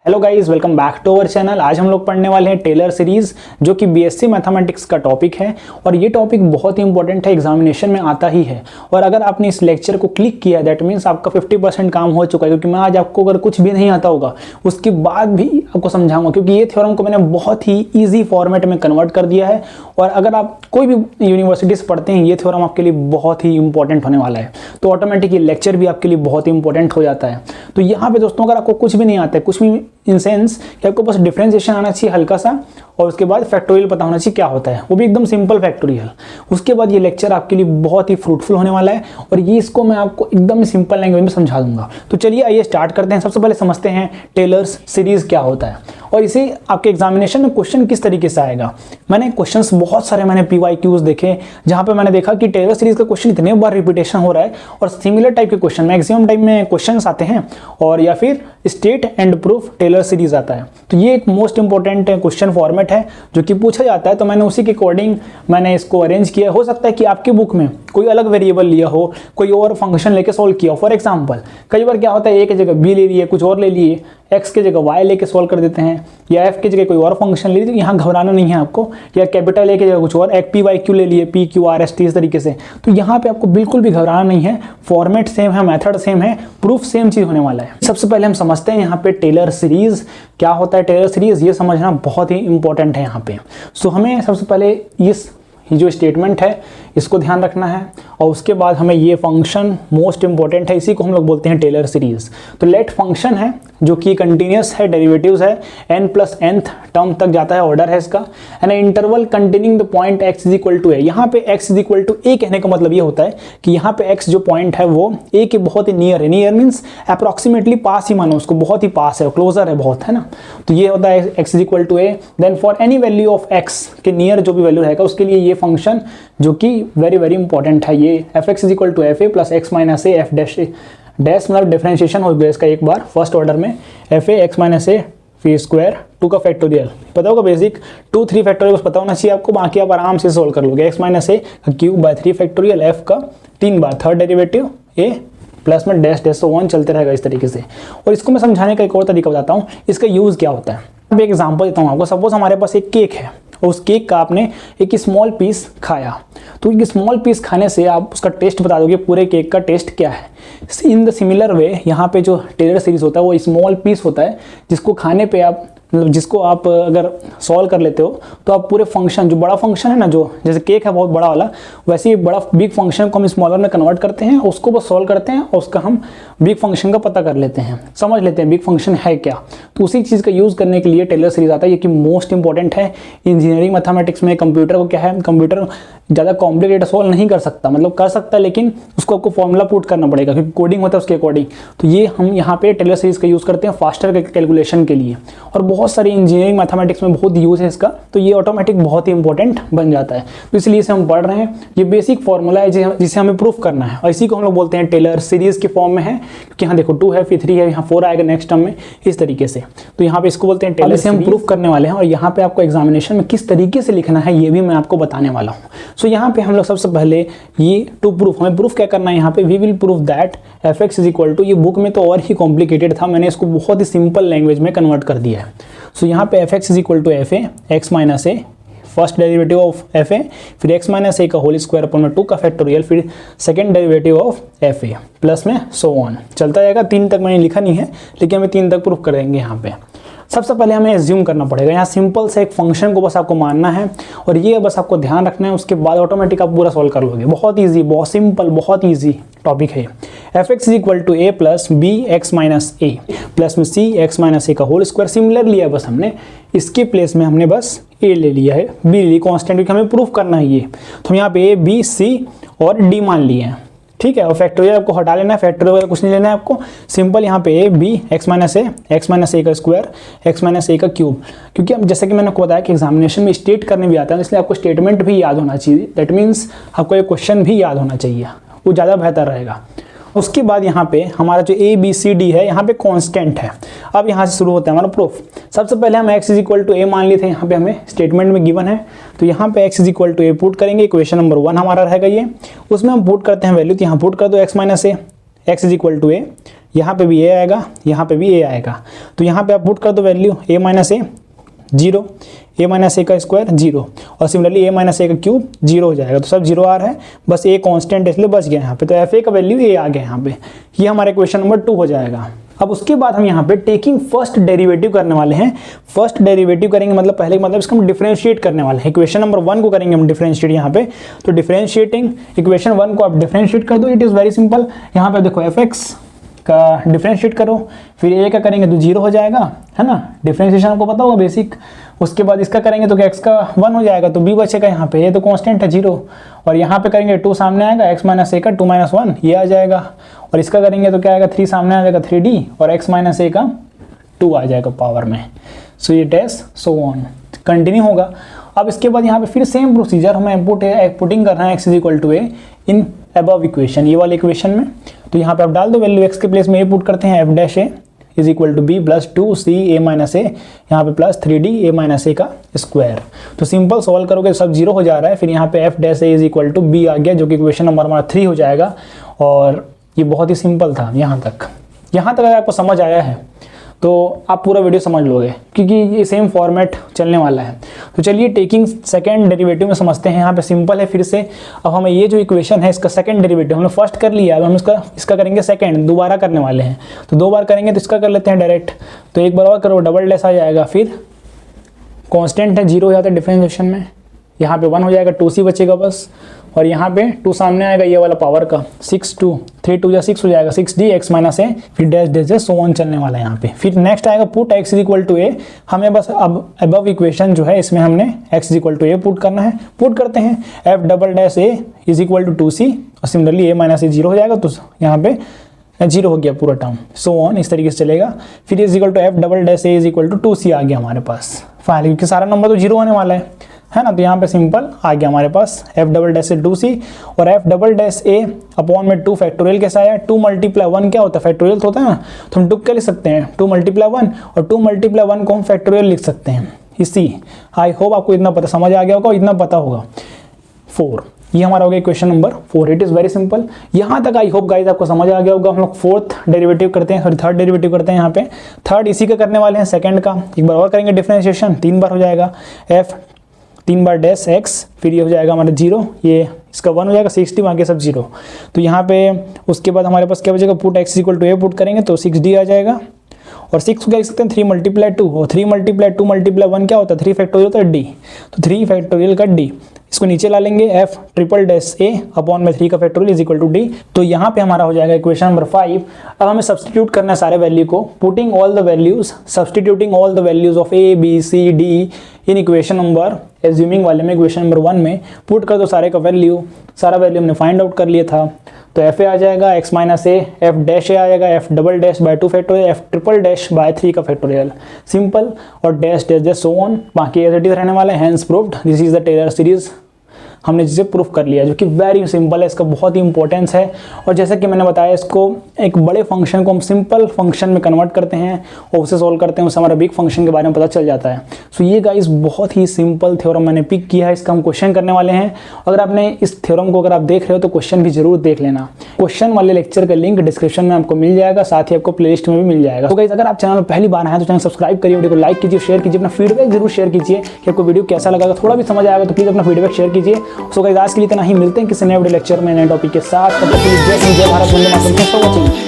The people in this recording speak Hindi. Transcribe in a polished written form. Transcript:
Hello guys, welcome back to our channel. आज हम लोग पढ़ने वाले हैं टेलर सीरीज, जो कि बीएससी मैथमेटिक्स का टॉपिक है और ये टॉपिक बहुत ही इंपॉर्टेंट है, एग्जामिनेशन में आता ही है। और अगर आपने इस लेक्चर को क्लिक किया दैट मीन्स आपका 50% काम हो चुका है, क्योंकि मैं आज आपको अगर कुछ भी नहीं आता होगा उसके बाद भी आपको समझाऊंगा, क्योंकि ये थ्योरम को मैंने बहुत ही ईजी फॉर्मेट में कन्वर्ट कर दिया है। और अगर आप कोई भी यूनिवर्सिटी से पढ़ते हैं, ये थ्योरम आपके लिए बहुत ही इंपॉर्टेंट होने वाला है, तो ऑटोमेटिक ये लेक्चर भी आपके लिए बहुत ही इंपॉर्टेंट हो जाता है। तो यहाँ पे दोस्तों, अगर आपको कुछ भी नहीं आता है, कुछ भी इन सेंस कि आपको बस डिफरेंशिएशन आना चाहिए हल्का सा, और उसके बाद फैक्टोरियल पता होना चाहिए क्या होता है, वो भी एकदम सिंपल फैक्टोरियल। उसके बाद ये लेक्चर आपके लिए बहुत ही फ्रूटफुल होने वाला है और ये इसको मैं आपको एकदम सिंपल लैंग्वेज में समझा दूंगा। तो चलिए आइए स्टार्ट करते हैं। सबसे पहले समझते हैं टेलर्स सीरीज क्या होता है और इसे आपके एग्जामिनेशन में क्वेश्चन किस तरीके से आएगा। मैंने क्वेश्चंस बहुत सारे PYQs देखे, जहां पे मैंने देखा कि टेलर सीरीज का क्वेश्चन इतने बार रिपीटेशन हो रहा है और सिमिलर टाइप के क्वेश्चन मैक्सिमम टाइम में क्वेश्चंस आते हैं, और या फिर state and proof Taylor series आता है। तो ये एक मोस्ट इंपॉर्टेंट क्वेश्चन फॉर्मेट है जो कि पूछा जाता है, तो मैंने उसी के अकॉर्डिंग मैंने इसको अरेंज किया। हो सकता है कि आपकी बुक में कोई अलग वेरिएबल लिया हो, कोई और फंक्शन लेके सॉल्व किया हो। फॉर एग्जाम्पल, कई बार क्या होता है, ए की जगह बी ले लिए, कुछ और ले लिए, एक्स की जगह वाई लेके सॉल्व कर देते हैं, या एफ की जगह कोई और फंक्शन ले लिए। तो यहाँ घबराना नहीं है आपको, या कैपिटल ए की जगह कुछ और, एक PYQ ले लिए, PQRST इस तरीके से। तो यहाँ पे आपको बिल्कुल भी घबराना नहीं है, फॉर्मेट सेम है, मेथड सेम है, प्रूफ सेम चीज होने वाला है। सबसे पहले हम समझते हैं यहाँ पे टेलर सीरीज क्या होता है। टेलर सीरीज ये समझना बहुत ही इंपॉर्टेंट है यहाँ पे। सो हमें सबसे पहले ये जो स्टेटमेंट है इसको ध्यान रखना है, और उसके बाद हमें ये फंक्शन मोस्ट इंपॉर्टेंट है, इसी को हम लोग बोलते हैं टेलर सीरीज। तो लेट फंक्शन है जो कि कंटिन्यूस है, डेरिवेटिव्स है, n+nth टर्म तक जाता है, ऑर्डर है इसका, and interval containing the point x = a। यहाँ पे x = a कहने का मतलब ये होता है कि यहाँ पे x जो पॉइंट है वो a के बहुत ही नियर है। नियर मीन्स अप्रॉक्सीमेटली पास ही मानो उसको, बहुत ही पास है, क्लोजर है बहुत, है ना। तो ये होता है x = a। Then for any value of x के नियर जो भी वैल्यू रहेगा उसके लिए ये फंक्शन जो कि वेरी वेरी इंपॉर्टेंट है, ये fx = fa + x - a f dash मतलब डिफरेंशिएशन हो गया इसका एक बार फर्स्ट ऑर्डर में, fa x - a fee square 2 का फैक्टोरियल पता होगा, बेसिक 2 3 फैक्टोरियल पता होना चाहिए आपको, बाकी आप आराम से सोल्व कर लोगे। x - a cube / 3 factorial, f का 3 बार थर्ड डेरिवेटिव, a प्लस में डैश डैश 1 चलते रहेगा इस तरीके से। और इसको मैं समझाने का एक और तरीका बताता हूँ, इसका यूज़ क्या होता है। अब एक एग्जांपल देता हूँ आपको। सपोज हमारे पास एक केक है और उस केक का आपने एक स्मॉल पीस खाया, तो एक स्मॉल पीस खाने से आप उसका टेस्ट बता दोगे पूरे केक का टेस्ट क्या है। इन द सिमिलर वे यहाँ पे जो टेलर सीरीज होता है वो स्मॉल पीस होता है, जिसको खाने पे आप मतलब जिसको आप अगर सॉल्व कर लेते हो तो आप पूरे फंक्शन, जो बड़ा फंक्शन है ना, जो जैसे केक है बहुत बड़ा वाला, वैसे ही बड़ा बिग फंक्शन को हम स्मॉलर में कन्वर्ट करते हैं, उसको बस सॉल्व करते हैं और उसका हम बिग फंक्शन का पता कर लेते हैं, समझ लेते हैं बिग फंक्शन है क्या। तो उसी चीज़ का यूज़ करने के लिए टेलर सीरीज आता है, ये कि मोस्ट इंपॉर्टेंट है इंजीनियरिंग मैथमेटिक्स में। कंप्यूटर को क्या है, कंप्यूटर ज़्यादा कॉम्प्लिकेटेड सॉल्व नहीं कर सकता, मतलब कर सकता है लेकिन उसको आपको फॉर्मूला पुट करना पड़ेगा, क्योंकि कोडिंग होता है उसके अकॉर्डिंग। तो ये हम यहाँ पे टेलर सीरीज का यूज़ करते हैं फास्टर कैलकुलेशन के लिए, और बहुत सारी इंजीनियरिंग मैथमेटिक्स में बहुत यूज़ है इसका, तो ये ऑटोमेटिक बहुत ही इंपॉर्टेंट बन जाता है। तो इसलिए इसे हम पढ़ रहे हैं। ये बेसिक फॉर्मूला है जिसे हमें प्रूफ करना है, और इसी को हम लोग बोलते हैं टेलर सीरीज के फॉर्म में है, क्योंकि यहाँ देखो 2 है, फिर 3 है, यहाँ 4 आएगा नेक्स्ट टर्म में, इस तरीके से। तो यहाँ पे इसको बोलते हैं टेलर से हम प्रूफ करने वाले हैं, और यहाँ पे आपको एग्जामिनेशन में किस तरीके से लिखना है ये भी मैं आपको बताने वाला हूँ। सो यहाँ पे हम लोग सबसे पहले ये टू प्रूफ, हमें प्रूफ क्या करना है यहाँ पे, we will proof that fx = ये बुक में तो और ही कॉम्प्लिकेटेड था, मैंने इसको बहुत ही सिंपल लैंग्वेज में कन्वर्ट कर दिया है। सो यहाँ पे fx = fa x - a first derivative of fa, फिर x - a का होल स्क्वायर अपन में 2 का फैक्टोरियल, फिर second derivative of fa plus में सो ऑन चलता जाएगा। 3 तक मैंने लिखा नहीं है, लेकिन हमें 3 तक प्रूफ करेंगे यहाँ पे। सबसे पहले हमें एज्यूम करना पड़ेगा, यहाँ सिंपल से एक फंक्शन को बस आपको मानना है, और ये बस आपको ध्यान रखना है, उसके बाद ऑटोमेटिक आप पूरा सॉल्व कर लोगे। बहुत इजी, बहुत सिंपल, बहुत इजी टॉपिक है। fx = a + b x - a plus में c x - a का होल स्क्वायर सिमिलर लिया है बस हमने, इसके प्लेस में हमने बस a ले लिया है, b ले ली कांस्टेंट, क्योंकि हमें प्रूफ करना है ये। तो हम यहाँ पे a b c और d मान लिए हैं, ठीक है। और फैक्टोरियल आपको हटा लेना है, फैक्टोरियल वगैरह कुछ नहीं लेना है आपको, सिंपल यहाँ पे a b x - a का स्क्वायर x - a का क्यूब। क्योंकि अब जैसे कि मैंने आपको बताया कि एग्जामिनेशन में स्टेट करने भी आता है, इसलिए आपको स्टेटमेंट भी याद होना चाहिए। दैट मीन्स आपको एक क्वेश्चन भी याद होना चाहिए, वो ज़्यादा बेहतर रहेगा। उसके बाद यहाँ पे हमारा जो a b c d है, यहाँ पे कांस्टेंट है। अब यहाँ से शुरू होता है हमारा प्रूफ। सबसे पहले हम x = a मान लिए थे, यहाँ पे हमें स्टेटमेंट में गिवन है, तो यहाँ पे x = a पुट करेंगे। इक्वेशन नंबर 1 हमारा रहेगा ये, उसमें हम पुट करते हैं वैल्यू, तो यहाँ पुट कर दो x - a, x = a, यहाँ पे भी ए आएगा, यहाँ पे भी ए आएगा। तो यहाँ पे आप पुट कर दो value a minus a 0, a minus a का स्क्वायर 0 और सिमिलरली a माइनस ए का क्यूब 0 हो जाएगा। तो सब 0 आ रहा है, बस a कांस्टेंट इसलिए बच गया यहाँ पे। तो एफ ए का वैल्यू a आ गया यहाँ पे। ये हमारा इक्वेशन नंबर 2 हो जाएगा। अब उसके बाद हम यहाँ पे टेकिंग फर्स्ट डेरिवेटिव करने वाले हैं। फर्स्ट डेरिवेटिव करेंगे मतलब पहले मतलब इसको हम डिफरेंशिएट करने वाले हैं। इक्वेशन नंबर 1 को करेंगे हम डिफरेंशिएट यहाँ पे। तो डिफरेंशिएटिंग इक्वेशन 1 को आप डिफरेंशिएट कर दो, इट इज़ वेरी सिंपल। यहाँ पे देखो एफ एक्स का डिफरेंशिएट करो, फिर ए का करेंगे तो 0 हो जाएगा, है ना। डिफरेंशिएशन आपको पता होगा बेसिक। उसके बाद इसका करेंगे तो एक्स का 1 हो जाएगा, तो बी बचेगा यहाँ पे, ये तो कांस्टेंट है 0। और यहाँ पे करेंगे 2 सामने आएगा, एक्स माइनस ए का 2 माइनस 1 ये आ जाएगा। और इसका करेंगे तो क्या आएगा 3 सामने आ जाएगा 3d और एक्स माइनस ए का 2 आ जाएगा पावर में। सो ये टेस्ट सो ऑन कंटिन्यू होगा। अब इसके बाद यहाँ पे फिर सेम प्रोसीजर हमें पुटिंग करना है X is equal to A in above equation, ये वाले इक्वेशन में। तो यहाँ पे आप डाल दो वैल्यू, एक्स के प्लेस में ए पुट करते हैं, f dash A is equal to b plus 2c a minus a, यहाँ पे plus 3d a minus a का स्क्वायर। तो सिंपल सॉल्व करोगे सब 0 हो जा रहा है। फिर यहाँ पे f dash A is equal to b आ गया, जो कि इक्वेशन नंबर हमारा 3 हो जाएगा। और ये बहुत ही सिंपल था यहाँ तक अगर आपको समझ आया है तो आप पूरा वीडियो समझ लोगे, क्योंकि ये सेम फॉर्मेट चलने वाला है। तो चलिए टेकिंग सेकंड डेरिवेटिव में समझते हैं। यहाँ पे सिंपल है फिर से। अब हमें ये जो इक्वेशन है इसका सेकंड डेरिवेटिव हमने फर्स्ट कर लिया, अब हम इसका करेंगे सेकंड, दोबारा करने वाले हैं। तो 2 बार करेंगे तो इसका कर लेते हैं डायरेक्ट। तो एक बार और करो, डबल डैश आ जाएगा, फिर कॉन्स्टेंट है 0 हो जाता है डिफरेंशिएशन में, यहाँ पे 1 हो जाएगा, 2c बचेगा बस। और यहाँ पे 2 सामने आएगा ये वाला पावर का, 6 2 3 2 या 6 हो जाएगा, 6d x माइनस ए, फिर डैश डैश सो ऑन चलने वाला है यहाँ पे। फिर नेक्स्ट आएगा put x is equal to a. हमें बस अब अबव इक्वेशन जो है इसमें हमने x is equal to A put करना है। पुट करते हैं f double dash A is equal to 2c और सिमिलरली a माइनस ए 0 हो जाएगा। तो यहाँ पे 0 हो गया पूरा टर्म, सो ऑन इस तरीके से चलेगा। फिर is equal to f double dash A is equal to 2c आ गया हमारे पास फाइनली, क्योंकि सारा नंबर तो 0 होने वाला है ना। तो यहाँ पे सिंपल आ गया हमारे पास f डबल डैश ए 2c और f डबल डैश ए अपॉन में 2 फैक्टोरियल कैसा आया, 2 मल्टीप्लाई 1 क्या होता है, फैक्टोरियल होता है ना। तो हम 2 क्या लिख सकते हैं, 2 मल्टीप्लाई 1 और 2 मल्टीप्लाई 1 को हम फैक्टोरियल लिख सकते हैं। इसी आई होप आपको इतना पता समझ आ गया होगा, इतना पता होगा। 4 ये हमारा हो गया question number 4। It is very simple. यहाँ तक आई होप गाइज आपको समझ आ गया होगा। हम लोग फोर्थ डेरिवेटिव करते हैं, सॉरी थर्ड डेरिवेटिव करते हैं। यहाँ पे थर्ड इसी का करने वाले हैं, सेकंड का। एक बार और करेंगे डिफरेंशिएशन, 3 बार हो जाएगा, f 3 बार डैश x, फिर ये हो जाएगा हमारा 0, ये इसका 1 हो जाएगा, 60 बाकी सब 0। तो यहाँ पे उसके बाद हमारे पास क्या बचेगा, put x equal to A put करेंगे तो 6d आ जाएगा। और 6 को क्या लिख सकते हैं, 3 मल्टीप्लाई 2 और 3 मल्टीप्लाई 2 मल्टीप्लाई 1 क्या होता है, 3 फैक्टोरियल होता है d। तो 3 फैक्टोरियल का d, इसको नीचे ला लेंगे, f triple dash a upon में 3 का factorial is equal to d। तो यहाँ पे हमारा हो जाएगा इक्वेशन नंबर 5। अब हमें सब्सटीट्यूट करना है सारे वैल्यू को, putting all the values, substituting all the values of a b c d in equation number, assuming वाले में इक्वेशन नंबर 1 में पुट कर दो सारे का वैल्यू। सारा वैल्यू हमने फाइंड आउट कर लिया था। तो एफ ए आ जाएगा x minus A, F dash A आएगा F double dash by 2 factorial, F triple dash by 3 का फैक्टोरियल, सिंपल। और dash dash dash so on, बाकी एज इट इज रहने वाला है। Hence proved, this is the Taylor series. हमने जिसे प्रूफ कर लिया, जो कि वेरी सिंपल है, इसका बहुत ही इंपॉर्टेंस है। और जैसे कि मैंने बताया, इसको एक बड़े फंक्शन को हम सिंपल फंक्शन में कन्वर्ट करते हैं और उसे सॉल्व करते हैं, उससे हमारा बिग फंक्शन के बारे में पता चल जाता है। सो ये गाइस बहुत ही सिंपल थ्योरम मैंने पिक किया है, इसका हम क्वेश्चन करने वाले हैं। अगर आपने इस थ्योरम को अगर आप देख रहे हो तो क्वेश्चन भी जरूर देख लेना। क्वेश्चन वाले लेक्चर का लिंक डिस्क्रिप्शन में आपको मिल जाएगा, साथ ही आपको प्लेलिस्ट में भी मिल जाएगा। तो गाइस अगर आप चैनल में पहली बार आए तो चैनल सब्सक्राइब करिए, वीडियो को लाइक कीजिए, शेयर कीजिए, अपना फीडबैक जरूर शेयर कीजिए कि आपको वीडियो कैसा लगा। थोड़ा भी समझ आएगा तो प्लीज अपना फीडबैक शेयर कीजिए। सो गाइस आज के लिए इतना ही, मिलते हैं किसी नए वीडियो लेक्चर में नए टॉपिक के साथ। तब तक के लिए जय हिंद, जय भारत, वंदे मातरम। Thanks for watching.